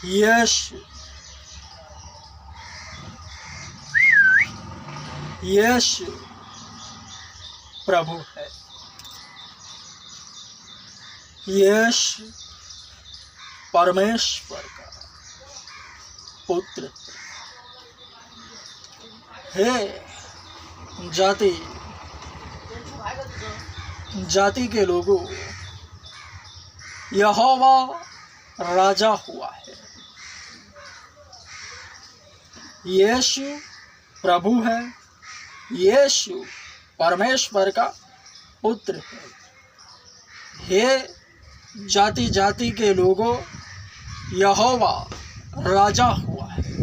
यीशु यीशु प्रभु है। यीशु परमेश्वर का पुत्र है। जाति जाति के लोगों, यहोवा राजा हुआ है। यीशु प्रभु है। यीशु परमेश्वर का पुत्र है। हे जाति जाति के लोगों, यहोवा राजा हुआ है।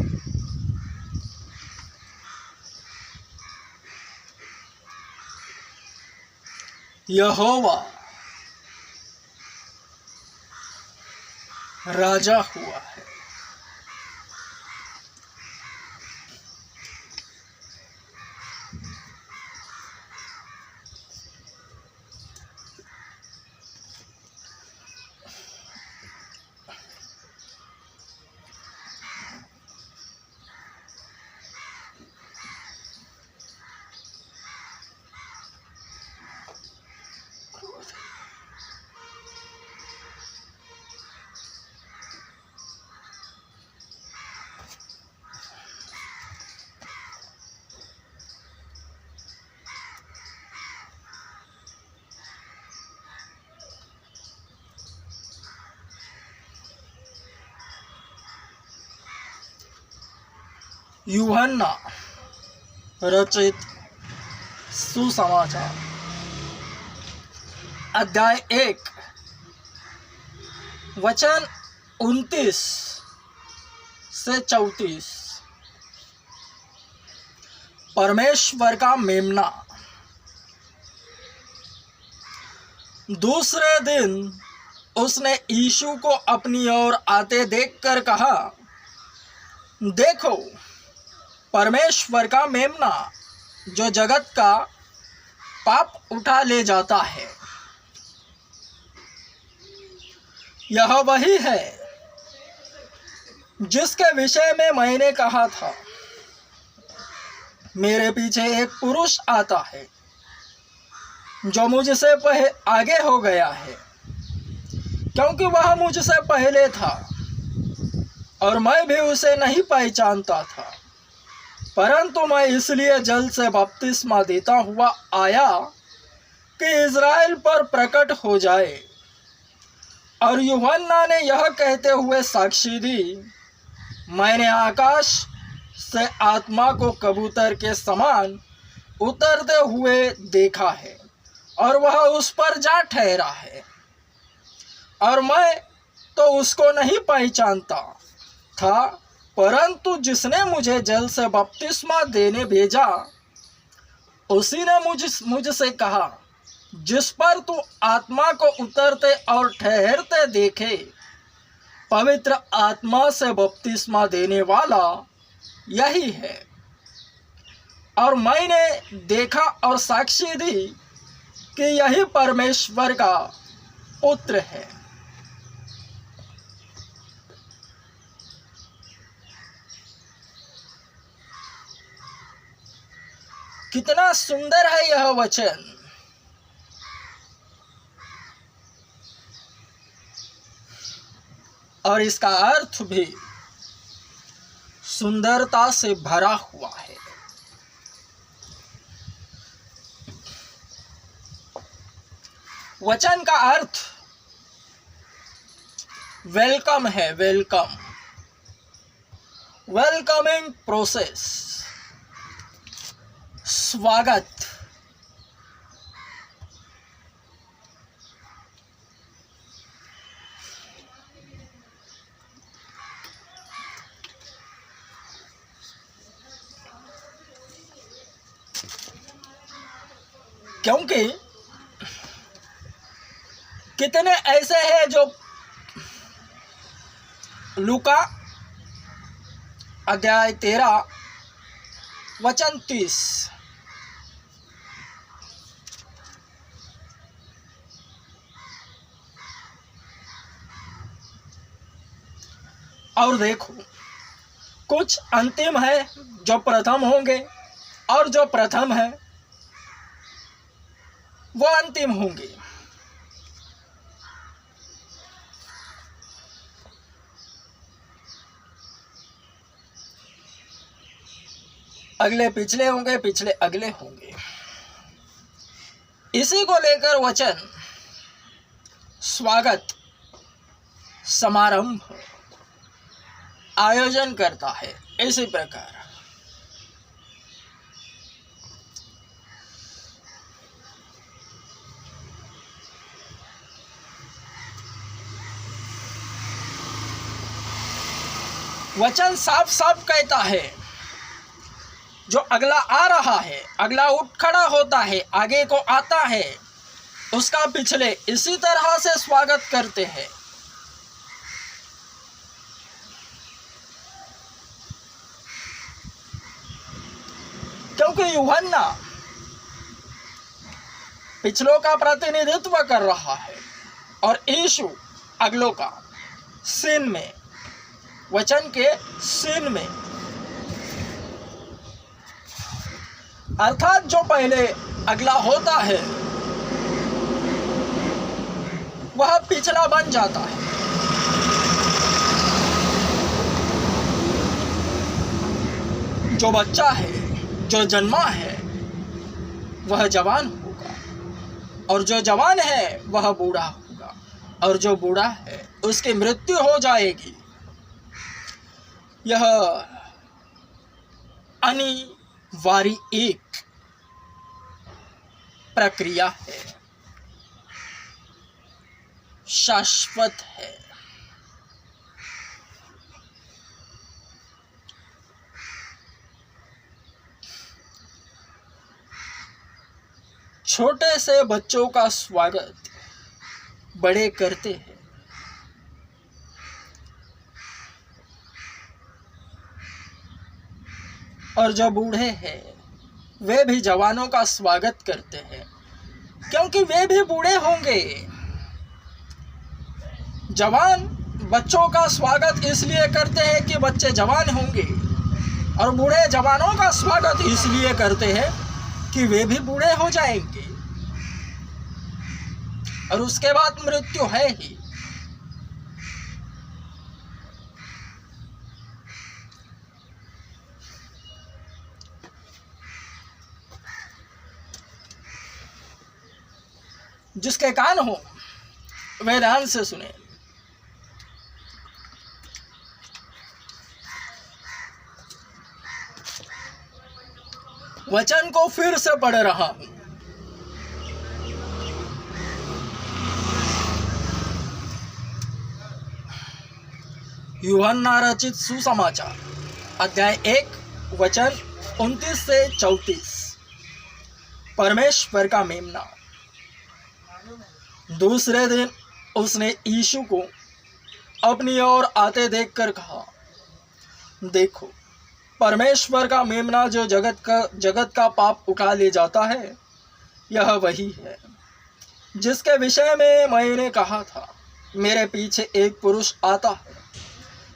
यहोवा राजा हुआ है। यूहन्ना रचित सुसमाचार अध्याय 1 वचन 29 से 34। परमेश्वर का मेमना। दूसरे दिन उसने यीशु को अपनी ओर आते देखकर कहा, देखो परमेश्वर का मेमना जो जगत का पाप उठा ले जाता है। यह वही है जिसके विषय में मैंने कहा था, मेरे पीछे एक पुरुष आता है जो मुझसे आगे हो गया है, क्योंकि वह मुझसे पहले था और मैं भी उसे नहीं पहचानता था। परंतु मैं इसलिए जल से बपतिस्मा देता हुआ आया कि इज़राइल पर प्रकट हो जाए। और यूहन्ना ने यह कहते हुए साक्षी दी, मैंने आकाश से आत्मा को कबूतर के समान उतरते हुए देखा है और वह उस पर जा ठहरा है। और मैं तो उसको नहीं पहचानता था, परंतु जिसने मुझे जल से बपतिस्मा देने भेजा उसी ने मुझसे कहा, जिस पर तू आत्मा को उतरते और ठहरते देखे, पवित्र आत्मा से बपतिस्मा देने वाला यही है। और मैंने देखा और साक्षी दी कि यही परमेश्वर का पुत्र है। कितना सुंदर है यह वचन। और इसका अर्थ भी सुंदरता से भरा हुआ है। वचन का अर्थ वेलकम है। वेलकम, वेलकमिंग प्रोसेस, स्वागत। क्योंकि कितने ऐसे हैं जो लूका अध्याय 13 वचन 30, और देखो, कुछ अंतिम है जो प्रथम होंगे, और जो प्रथम है वो अंतिम होंगे। अगले पिछले होंगे, पिछले अगले होंगे। इसी को लेकर वचन स्वागत समारंभ आयोजन करता है। इसी प्रकार वचन साफ साफ कहता है, जो अगला आ रहा है, अगला उठ खड़ा होता है, आगे को आता है, उसका पिछले इसी तरह से स्वागत करते हैं। क्योंकि यूहन्ना पिछलों का प्रतिनिधित्व कर रहा है और यीशु अगलों का, सीन में, वचन के सीन में। अर्थात जो पहले अगला होता है वह पिछला बन जाता है। जो बच्चा है, जो जन्मा है, वह जवान होगा, और जो जवान है वह बूढ़ा होगा, और जो बूढ़ा है उसकी मृत्यु हो जाएगी। यह अनिवार्य एक प्रक्रिया है, शाश्वत है। छोटे से बच्चों का स्वागत बड़े करते हैं, और जो बूढ़े हैं वे भी जवानों का स्वागत करते हैं, क्योंकि वे भी बूढ़े होंगे। जवान बच्चों का स्वागत इसलिए करते हैं कि बच्चे जवान होंगे, और बूढ़े जवानों का स्वागत इसलिए करते हैं कि वे भी बूढ़े हो जाएंगे, और उसके बाद मृत्यु है ही। जिसके कान हो वे ध्यान से सुने। वचन को फिर से पढ़ रहा हूं। यूहन्ना रचित सुसमाचार अध्याय 1 वचन 29 से 34। परमेश्वर का मेमना। दूसरे दिन उसने यीशु को अपनी ओर आते देखकर कहा, देखो, परमेश्वर का मेमना जो जगत का पाप उठा ले जाता है, यह वही है जिसके विषय में मैंने कहा था, मेरे पीछे एक पुरुष आता है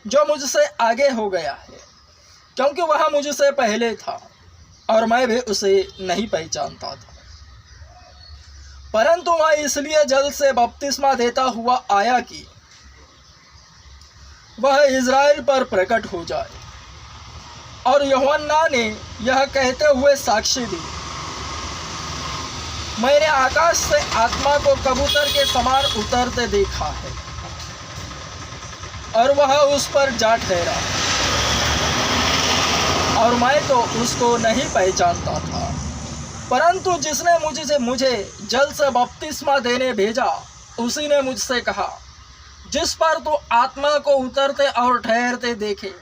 जो मुझसे आगे हो गया है, क्योंकि वह मुझसे पहले था और मैं भी उसे नहीं पहचानता था। परंतु वह इसलिए जल से बपतिस्मा देता हुआ आया कि वह इज़राइल पर प्रकट हो जाए। और यूहन्ना ने यह कहते हुए साक्षी दी, मैंने आकाश से आत्मा को कबूतर के समान उतरते देखा है, और वह उस पर जा ठहरा, और मैं तो उसको नहीं पहचानता था। परंतु जिसने मुझे जल से बपतिस्मा देने भेजा, उसी ने मुझसे कहा, जिस पर तू आत्मा को उतरते और ठहरते देखे,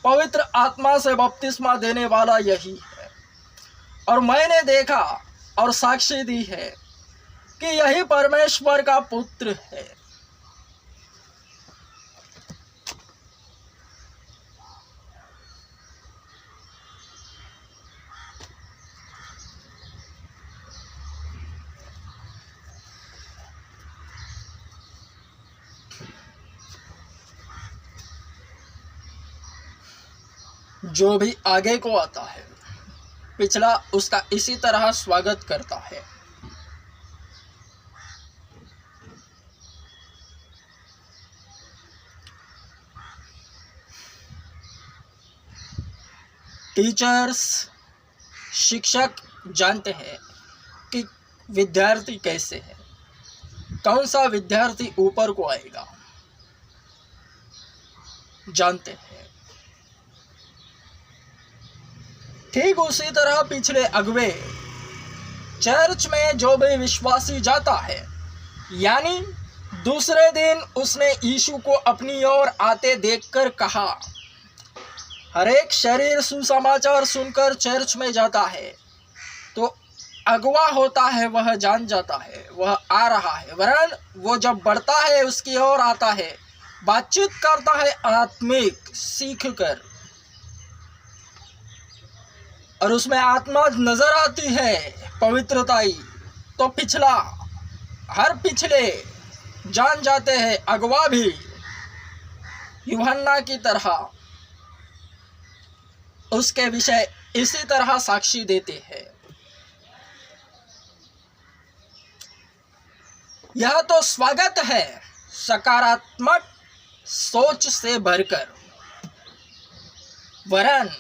पवित्र आत्मा से बपतिस्मा देने वाला यही है। और मैंने देखा और साक्षी दी है कि यही परमेश्वर का पुत्र है। जो भी आगे को आता है पिछला उसका इसी तरह स्वागत करता है। टीचर्स, शिक्षक जानते हैं कि विद्यार्थी कैसे है, कौन सा विद्यार्थी ऊपर को आएगा, जानते हैं। ठीक उसी तरह पिछले अगुवे चर्च में जो भी विश्वासी जाता है, यानी दूसरे दिन उसने यीशु को अपनी ओर आते देखकर कहा, हर एक शरीर सुसमाचार सुनकर चर्च में जाता है तो अगुवा होता है, वह जान जाता है वह आ रहा है, वरन वो जब बढ़ता है उसकी ओर आता है, बातचीत करता है आत्मिक सीख कर, और उसमें आत्मा नजर आती है पवित्रताई, तो पिछला हर पिछले जान जाते हैं, अगुवा भी यूहन्ना की तरह उसके विषय इसी तरह साक्षी देते हैं। यह तो स्वागत है सकारात्मक सोच से भरकर, वरन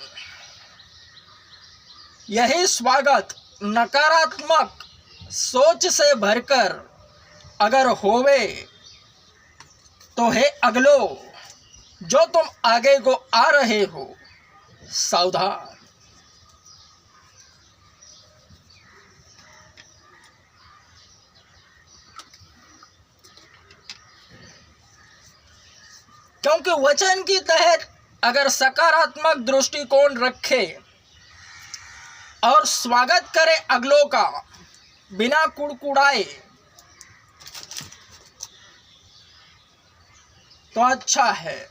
यही स्वागत नकारात्मक सोच से भरकर अगर होवे तो हे अगलो, जो तुम आगे को आ रहे हो, सावधान। क्योंकि वचन की तहत अगर सकारात्मक दृष्टिकोण रखे और स्वागत करे अगलों का बिना कुड़कुड़ाए तो अच्छा है,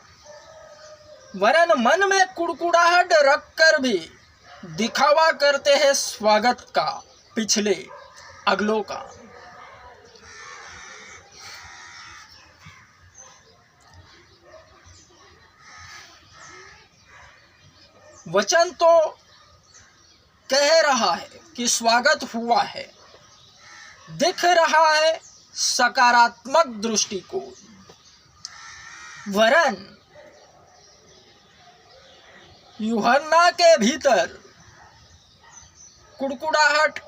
वरन मन में कुड़कुड़ाहट रखकर भी दिखावा करते हैं स्वागत का पिछले अगलों का। वचन तो कह रहा है कि स्वागत हुआ है, दिख रहा है सकारात्मक दृष्टिकोण, वरन यूहन्ना के भीतर कुड़कुड़ाहट,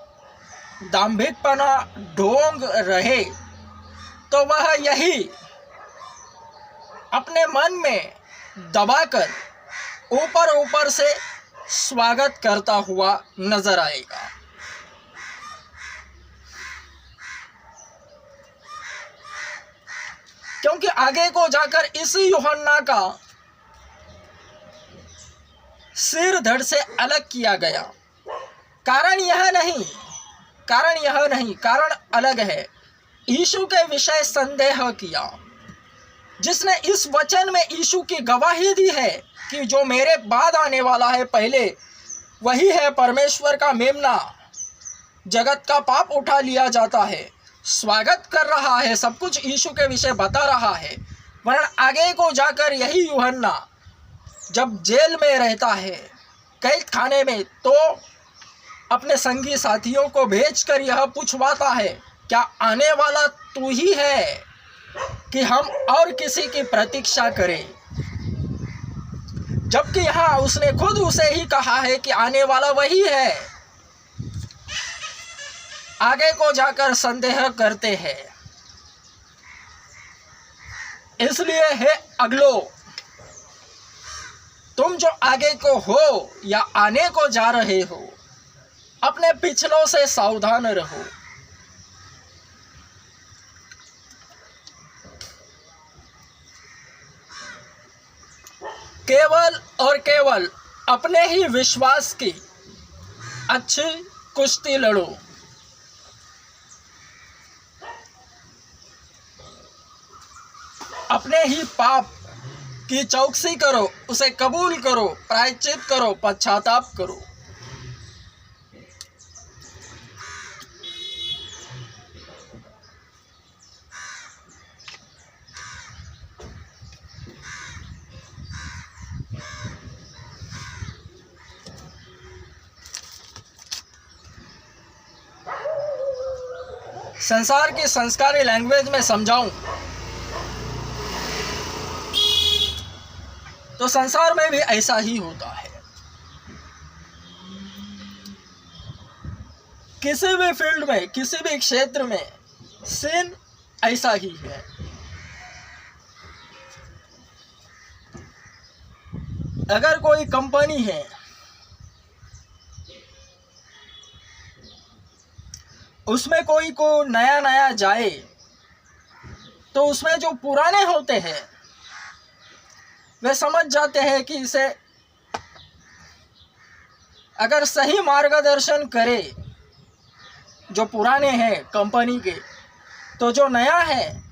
दांभिकपना, ढोंग रहे तो वह यही अपने मन में दबाकर ऊपर ऊपर से स्वागत करता हुआ नजर आएगा। क्योंकि आगे को जाकर इसी यूहन्ना का सिर धड़ से अलग किया गया। कारण यह नहीं, कारण अलग है। यीशु के विषय संदेह किया, जिसने इस वचन में यीशु की गवाही दी है कि जो मेरे बाद आने वाला है पहले वही है परमेश्वर का मेमना, जगत का पाप उठा लिया जाता है, स्वागत कर रहा है, सब कुछ यीशु के विषय बता रहा है। वरन आगे को जाकर यही यूहन्ना जब जेल में रहता है, कैद खाने में, तो अपने संगी साथियों को भेजकर यह पूछवाता है, क्या आने वाला तू ही है कि हम और किसी की प्रतीक्षा करें? जबकि यहाँ उसने खुद उसे ही कहा है कि आने वाला वही है। आगे को जाकर संदेह करते हैं। इसलिए हे अगलो, तुम जो आगे को हो या आने को जा रहे हो, अपने पिछलों से सावधान रहो। केवल और केवल अपने ही विश्वास की अच्छी कुश्ती लड़ो। अपने ही पाप की चौकसी करो, उसे कबूल करो, प्रायश्चित करो, पश्चाताप करो। संसार की संस्कारी लैंग्वेज में समझाऊं तो संसार में भी ऐसा ही होता है। किसी भी फील्ड में, किसी भी क्षेत्र में सीन ऐसा ही है। अगर कोई कंपनी है, उसमें कोई को नया नया जाए तो उसमें जो पुराने होते हैं वे समझ जाते हैं कि इसे अगर सही मार्गदर्शन करे जो पुराने हैं कंपनी के, तो जो नया है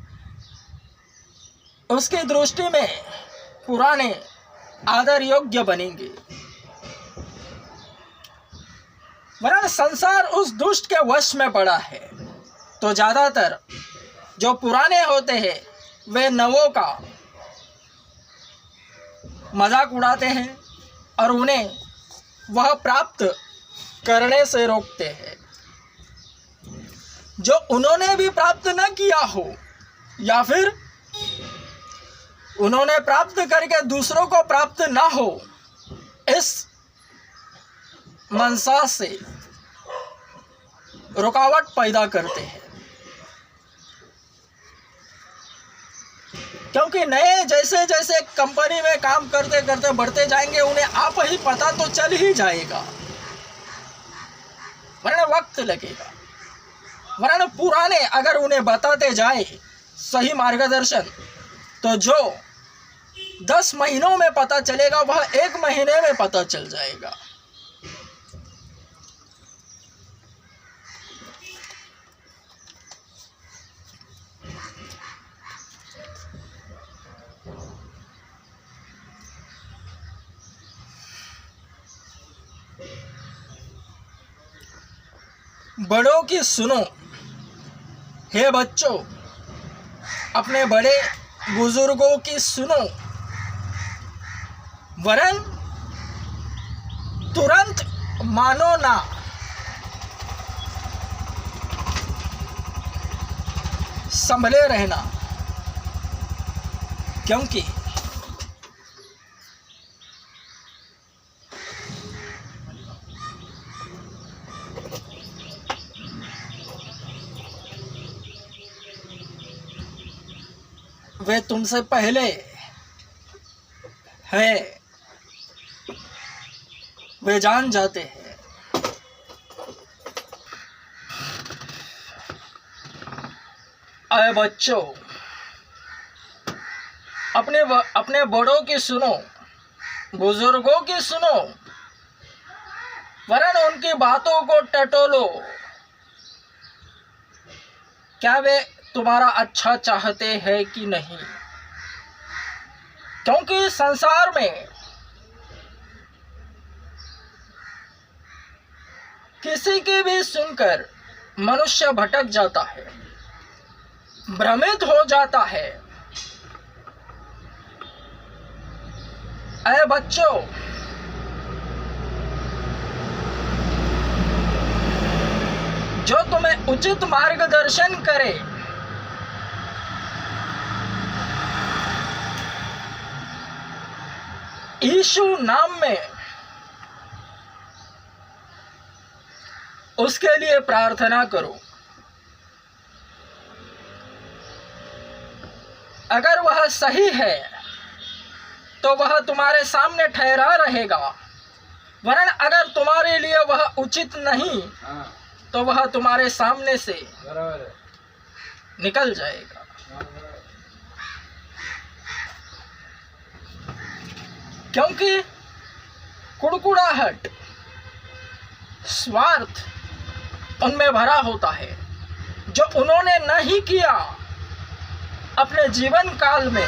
उसकी दृष्टि में पुराने आदर योग्य बनेंगे। वरन संसार उस दुष्ट के वश में पड़ा है, तो ज़्यादातर जो पुराने होते हैं वे नवों का मजाक उड़ाते हैं और उन्हें वह प्राप्त करने से रोकते हैं जो उन्होंने भी प्राप्त न किया हो, या फिर उन्होंने प्राप्त करके दूसरों को प्राप्त ना हो, इस मनसा से रुकावट पैदा करते हैं। क्योंकि नए जैसे जैसे कंपनी में काम करते करते बढ़ते जाएंगे, उन्हें आप ही पता तो चल ही जाएगा, वरना वक्त लगेगा। वरना पुराने अगर उन्हें बताते जाए सही मार्गदर्शन, तो जो 10 महीनों में पता चलेगा वह 1 महीने में पता चल जाएगा। बड़ों की सुनो, हे बच्चों, अपने बड़े बुजुर्गों की सुनो, वरन तुरंत मानो ना। संभले रहना, क्योंकि वे तुमसे पहले है, वे जान जाते हैं। अरे बच्चों, अपने बड़ों की सुनो, बुजुर्गों की सुनो, वरन उनकी बातों को टटोलो। क्या वे तुम्हारा अच्छा चाहते हैं कि नहीं? क्योंकि संसार में किसी की भी सुनकर मनुष्य भटक जाता है, भ्रमित हो जाता है। अरे बच्चों, जो तुम्हें उचित मार्गदर्शन करे, यीशु नाम में उसके लिए प्रार्थना करो। अगर वह सही है तो वह तुम्हारे सामने ठहरा रहेगा, वरन अगर तुम्हारे लिए वह उचित नहीं तो वह तुम्हारे सामने से निकल जाएगा। क्योंकि कुड़कुड़ाहट, स्वार्थ उनमें भरा होता है, जो उन्होंने नहीं किया अपने जीवन काल में,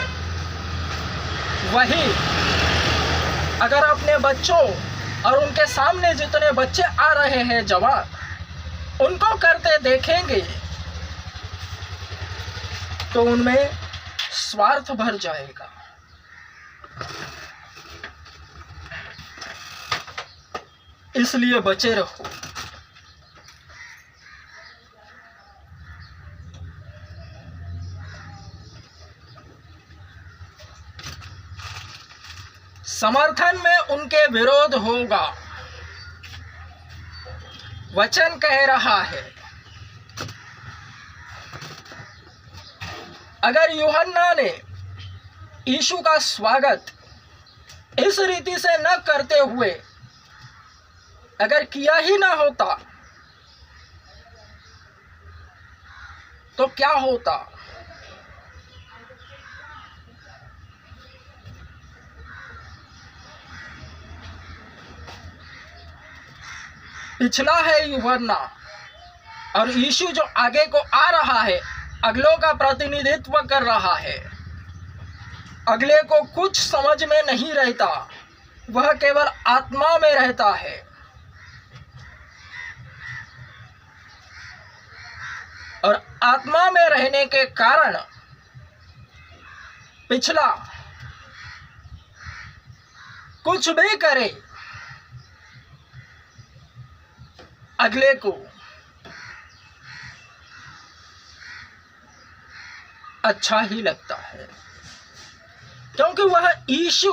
वही अगर अपने बच्चों और उनके सामने जितने बच्चे आ रहे हैं जवान, उनको करते देखेंगे तो उनमें स्वार्थ भर जाएगा। इसलिए बचे रहो। समर्थन में उनके विरोध होगा। वचन कह रहा है, अगर यूहन्ना ने यीशु का स्वागत इस रीति से न करते हुए अगर किया ही ना होता तो क्या होता? पिछला है यूहन्ना और यीशु जो आगे को आ रहा है, अगलों का प्रतिनिधित्व कर रहा है। अगले को कुछ समझ में नहीं रहता, वह केवल आत्मा में रहता है। और आत्मा में रहने के कारण पिछला कुछ भी करे, अगले को अच्छा ही लगता है, क्योंकि वह यीशु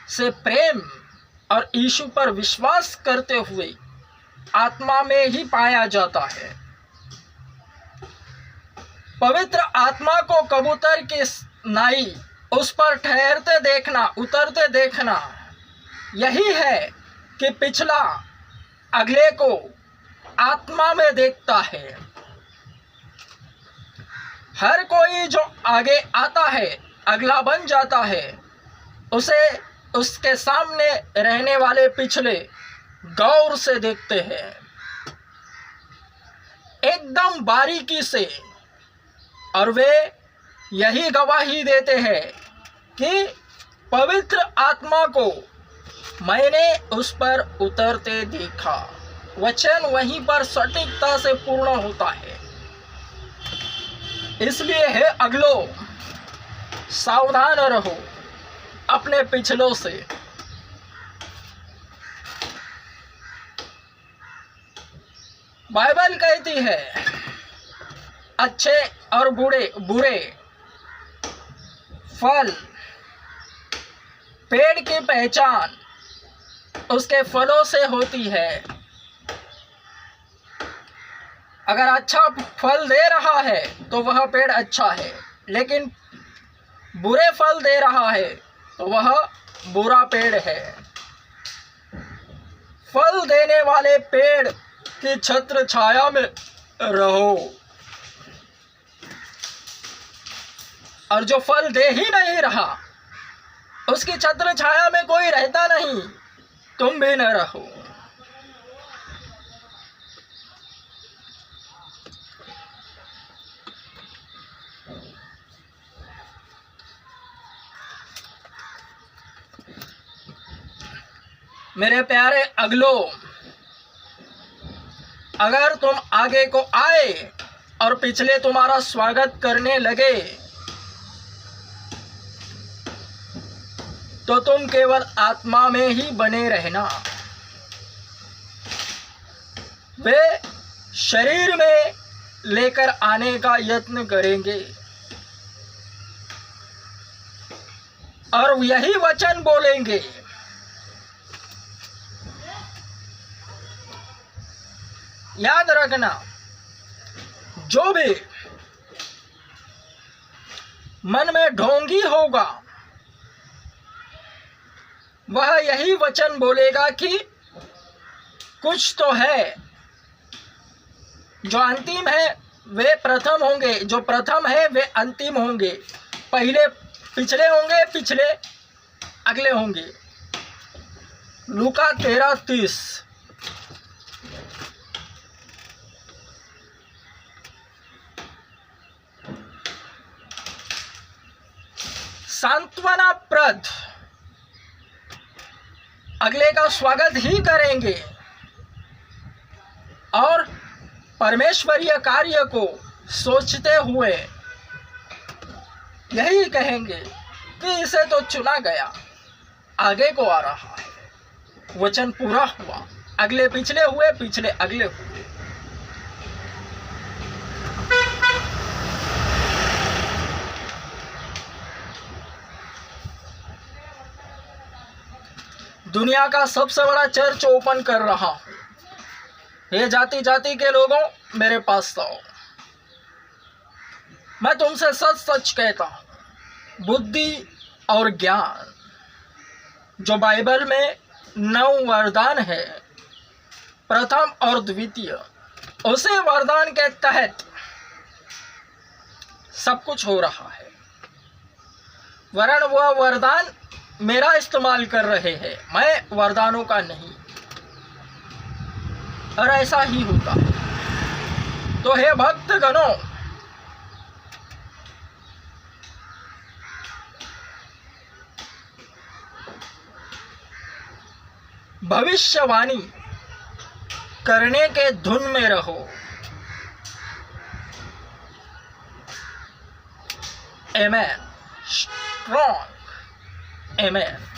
से प्रेम और यीशु पर विश्वास करते हुए आत्मा में ही पाया जाता है। पवित्र आत्मा को कबूतर की नाई उस पर ठहरते देखना, उतरते देखना, यही है कि पिछला अगले को आत्मा में देखता है। हर कोई जो आगे आता है, अगला बन जाता है, उसे उसके सामने रहने वाले पिछले गौर से देखते हैं, एकदम बारीकी से, और वे यही गवाही देते हैं कि पवित्र आत्मा को मैंने उस पर उतरते देखा। वचन वहीं पर सटीकता से पूर्ण होता है। इसलिए है अगलो, सावधान रहो अपने पिछलों से। बाइबल कहती है, अच्छे और बुरे फल, पेड़ की पहचान उसके फलों से होती है। अगर अच्छा फल दे रहा है तो वह पेड़ अच्छा है, लेकिन बुरे फल दे रहा है तो वह बुरा पेड़ है। फल देने वाले पेड़ की छत्र छाया में रहो, और जो फल दे ही नहीं रहा, उसकी छत्र छाया में कोई रहता नहीं, तुम भी न रहो। मेरे प्यारे अगलो, अगर तुम आगे को आए और पिछले तुम्हारा स्वागत करने लगे तो तुम केवल आत्मा में ही बने रहना। वे शरीर में लेकर आने का यत्न करेंगे और यही वचन बोलेंगे। याद रखना, जो भी मन में ढोंगी होगा वह यही वचन बोलेगा कि कुछ तो है। जो अंतिम है वे प्रथम होंगे, जो प्रथम है वे अंतिम होंगे। पहले पिछले होंगे, पिछले अगले होंगे। लूका 13:30। सांत्वना प्रद अगले का स्वागत ही करेंगे और परमेश्वरीय कार्य को सोचते हुए यही कहेंगे कि इसे तो चुना गया, आगे को आ रहा है। वचन पूरा हुआ, अगले पिछले हुए, पिछले अगले हुए। दुनिया का सबसे बड़ा चर्च ओपन कर रहा हूँ। ये जाति जाति के लोगों, मेरे पास आओ। मैं तुमसे सच सच कहता हूँ, बुद्धि और ज्ञान जो बाइबल में 9 वरदान है, प्रथम और द्वितीय, उसी वरदान के तहत सब कुछ हो रहा है। वरन वह वरदान मेरा इस्तेमाल कर रहे हैं, मैं वरदानों का नहीं। और ऐसा ही होता है। तो हे भक्तगणों, भविष्यवाणी करने के धुन में रहो। आमेन। स्ट्रॉन्ग आमेन।